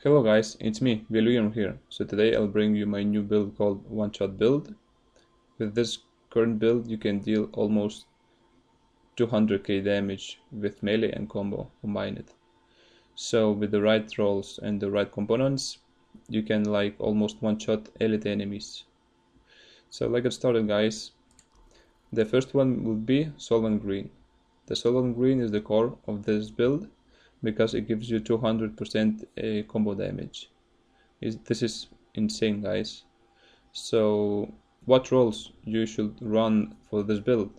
Hello guys, it's me, Velirium here. So today I'll bring you my new build called One Shot Build. With this current build you can deal almost 200k damage with melee and combo combined. So with the right rolls and the right components, you can like almost one-shot elite enemies. So let's get started guys. The first one will be Solvent Green. The Solvent Green is the core of this build because it gives you 200% combo damage. This is insane guys. So what roles you should run for this build,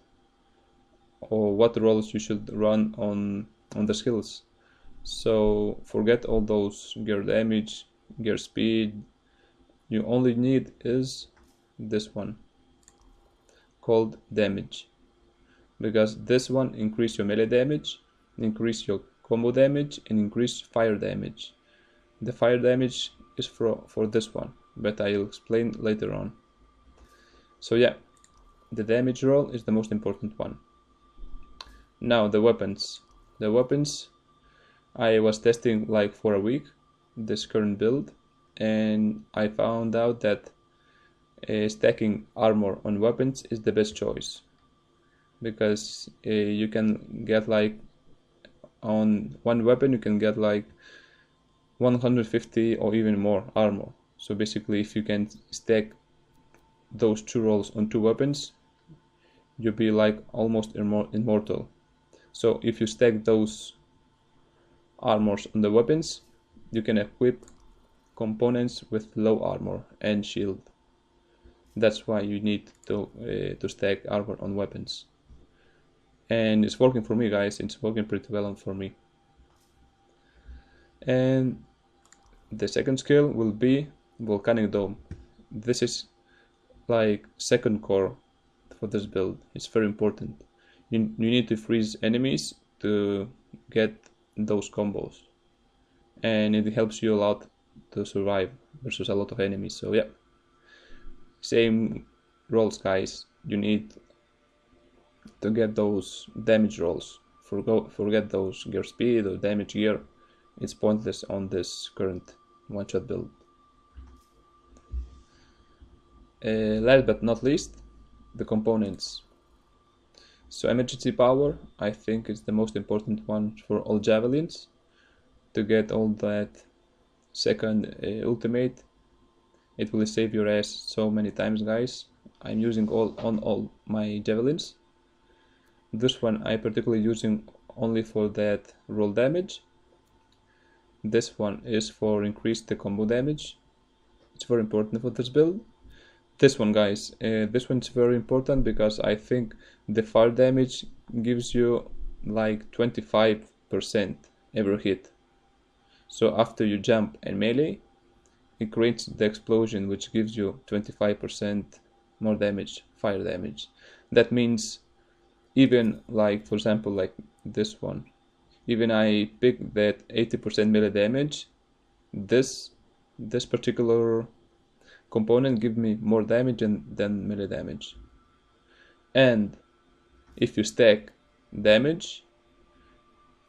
or what roles you should run on the skills? So forget all those gear damage, gear speed. You only need is this one called damage, because this one increase your melee damage, increase your combo damage, and increase fire damage. The fire damage is for this one, but I'll explain later on. So yeah, the damage roll is the most important one. Now the weapons. The weapons, I was testing like for a week this current build, and I found out that stacking armor on weapons is the best choice, because you can get like on one weapon you can get like 150 or even more armor. So basically if you can stack those two rolls on two weapons, you'll be like almost immortal. So if you stack those armors on the weapons, you can equip components with low armor and shield. That's why you need to stack armor on weapons. And it's working for me guys, it's working pretty well for me. And the second skill will be Volcanic Dome. This is like second core for this build. It's very important. You need to freeze enemies to get those combos, and it helps you a lot to survive versus a lot of enemies. So yeah, same rolls guys, you need to get those damage rolls. Forget those gear speed or damage gear, it's pointless on this current one-shot build. Last but not least, the components. So emergency power, I think, is the most important one for all javelins. To get all that second ultimate, it will save your ass so many times guys. I'm using all my javelins. This one I particularly using only for that roll damage. This one is for increase the combo damage. It's very important for this build. This one guys, this one's very important because I think the fire damage gives you like 25% every hit. So after you jump and melee, it creates the explosion which gives you 25% more damage, fire damage. That means even like for example like this one, even I pick that 80% melee damage, this particular component give me more damage than melee damage. And if you stack damage,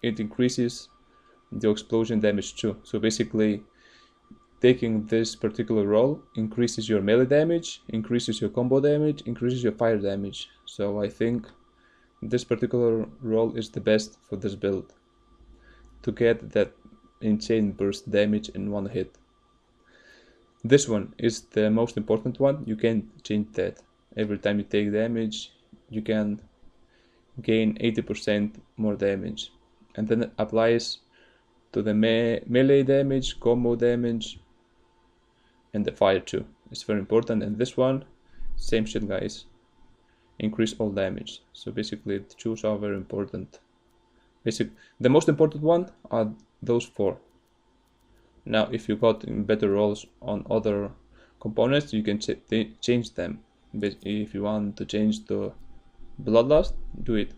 it increases the explosion damage too. So basically taking this particular roll increases your melee damage, increases your combo damage, increases your fire damage. So I think this particular roll is the best for this build to get that insane burst damage in one hit. This one is the most important one. You can change that. Every time you take damage, you can gain 80% more damage, and then it applies to the melee damage, combo damage, and the fire too. It's very important. And this one, same shit guys, increase all damage. So basically the two are very important. The most important one are those four. Now if you got better rolls on other components, you can change them. But if you want to change to Bloodlust, do it.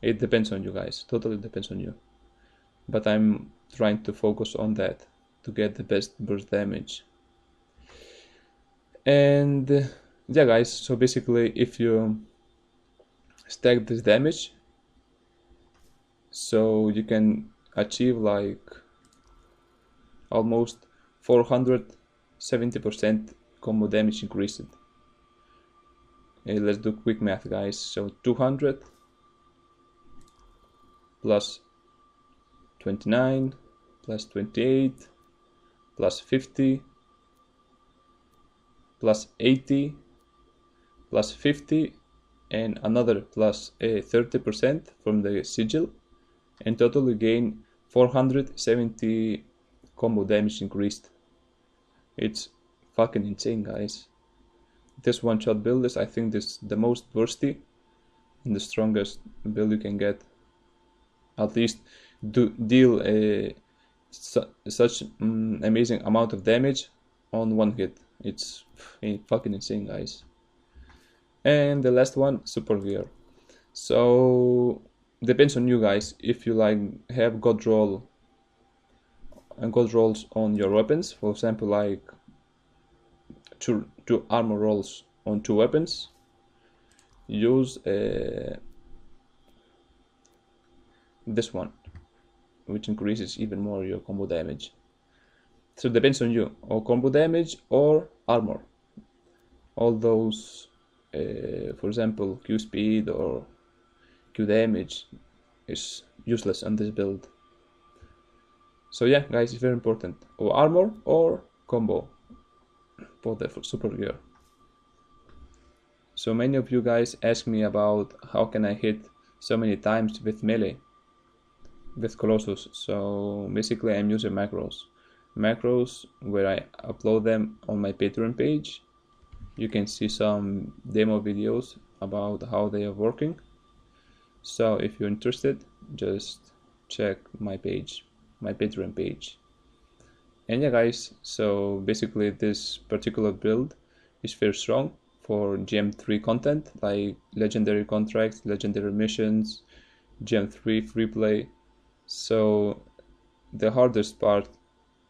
It depends on you guys, totally depends on you. But I'm trying to focus on that to get the best burst damage. And yeah guys, so basically if you stack this damage, so you can achieve like almost 470% combo damage increased. Let's do quick math, guys. So 200 plus 29 plus 28 plus 50 plus 80 plus 50 and another plus 30% from the sigil, and total we gain 470 combo damage increased. It's fucking insane, guys. This one-shot build is, I think, this the most bursty and the strongest build you can get. At least deal such amazing amount of damage on one hit. It's fucking insane, guys. And the last one, super gear. So depends on you guys. If you like have god roll and god rolls on your weapons, for example, like two armor rolls on 2 weapons, use this one, which increases even more your combo damage. So it depends on you, or combo damage or armor. All those, for example, Q speed or Q damage is useless on this build. So yeah, guys, it's very important, or armor or combo for the super gear. So many of you guys ask me about how can I hit so many times with melee with Colossus. So basically I'm using macros where I upload them on my Patreon page. You can see some demo videos about how they are working. So if you're interested, just check my page, my Patreon page. And yeah, guys, so basically this particular build is very strong for GM3 content, like legendary contracts, legendary missions, GM3 free play. So the hardest part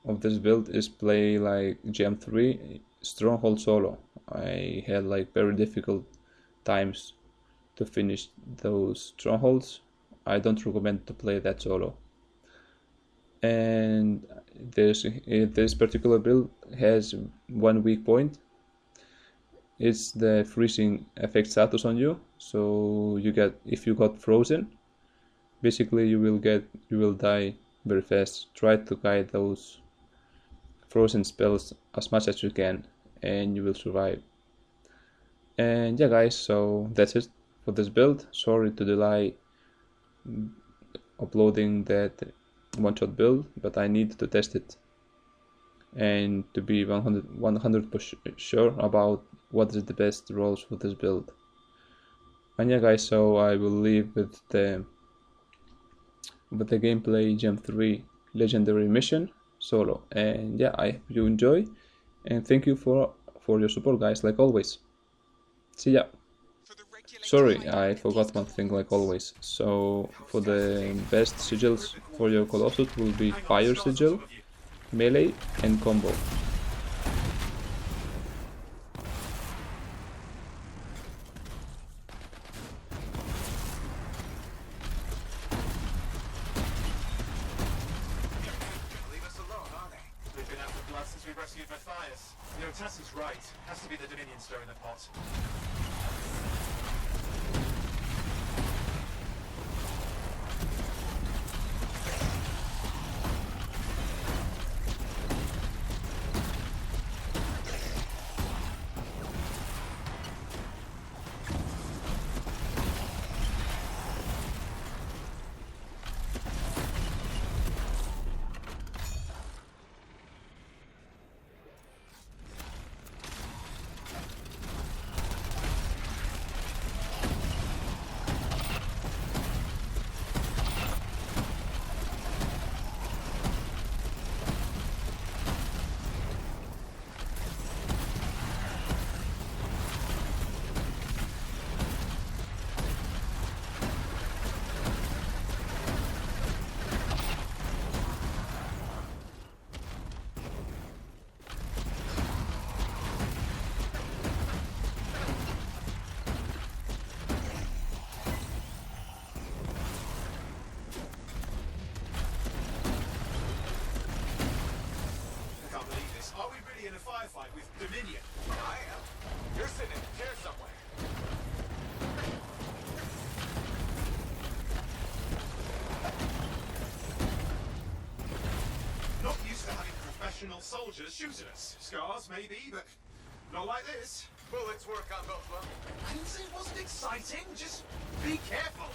of this build is play like GM3 stronghold solo. I had like very difficult times to finish those strongholds. I don't recommend to play that solo. And this particular build has one weak point. It's the freezing effect status on you. So if you got frozen, basically you will die very fast. Try to guide those frozen spells as much as you can and you will survive. And yeah, guys, so that's it for this build. Sorry to delay uploading that one-shot build, but I need to test it and to be 100% sure about what is the best rolls for this build. And yeah, guys, so I will leave with the gameplay GM3 legendary mission solo. And yeah, I hope you enjoy, and thank you for your support, guys, like always. See ya. Sorry, I forgot one thing, like always. So for the best sigils for your Colossus will be fire sigil, melee and combo. Rescued Matthias. You know, Tass is right. Has to be the Dominion stirring the pot. Dominion. I am. You're sitting in a chair somewhere. Not used to having professional soldiers shoot at us. Scars, maybe, but not like this. Bullets work on both of them. I didn't say it wasn't exciting. Just be careful.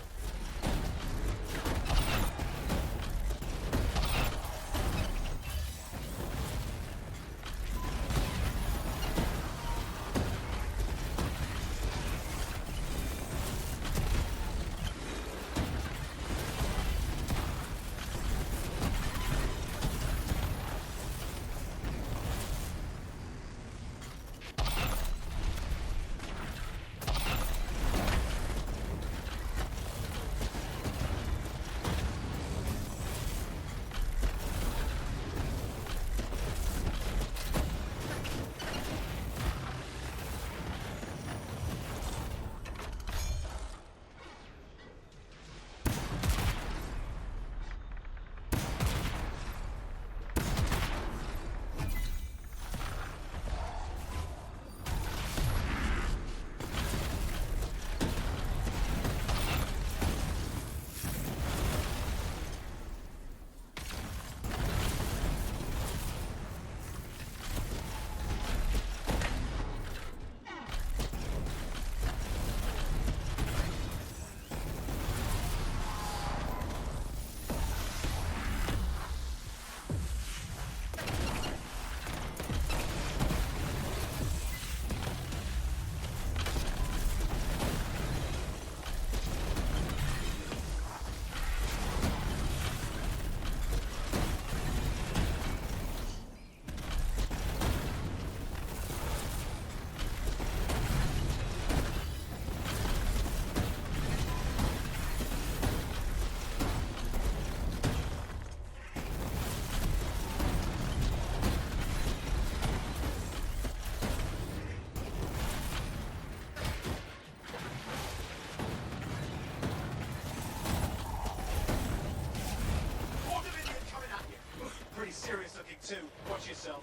Serious looking too. Watch yourself.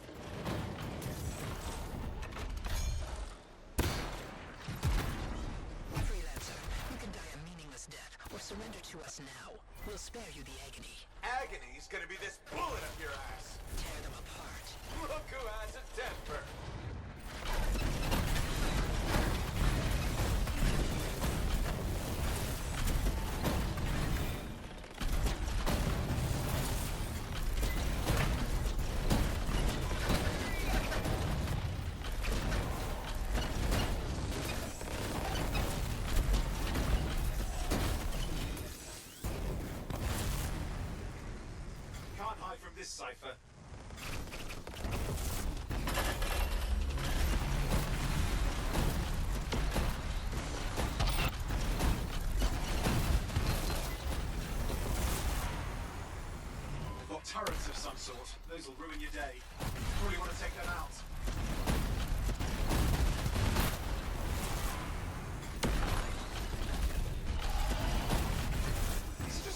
Freelancer, you can die a meaningless death or surrender to us now. We'll spare you the agony. Agony's gonna be this bullet up your ass. Tear them apart. Look who has a temper. Can't hide from this cipher. They've got turrets of some sort. Those will ruin your day. Probably want to take them out.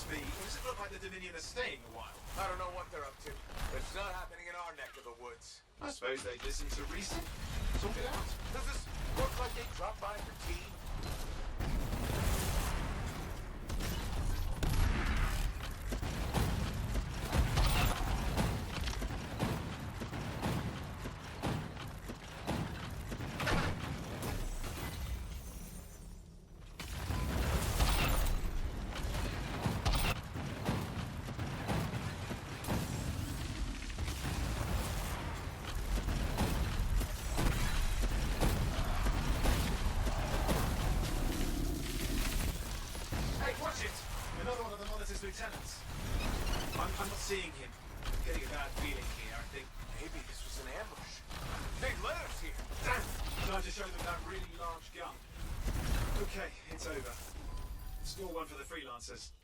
Me, or does it look like the Dominion are staying a while? I don't know what they're up to, but it's not happening in our neck of the woods. I suppose they'd listen to reason. Talk it out. Does this look like they dropped by for tea? Another one of the Monitor's lieutenants. I'm not seeing him. I'm getting a bad feeling here, I think. Maybe this was an ambush. They led us here. Damn! Time to show them that really large gun. Okay, it's over. Score one for the freelancers.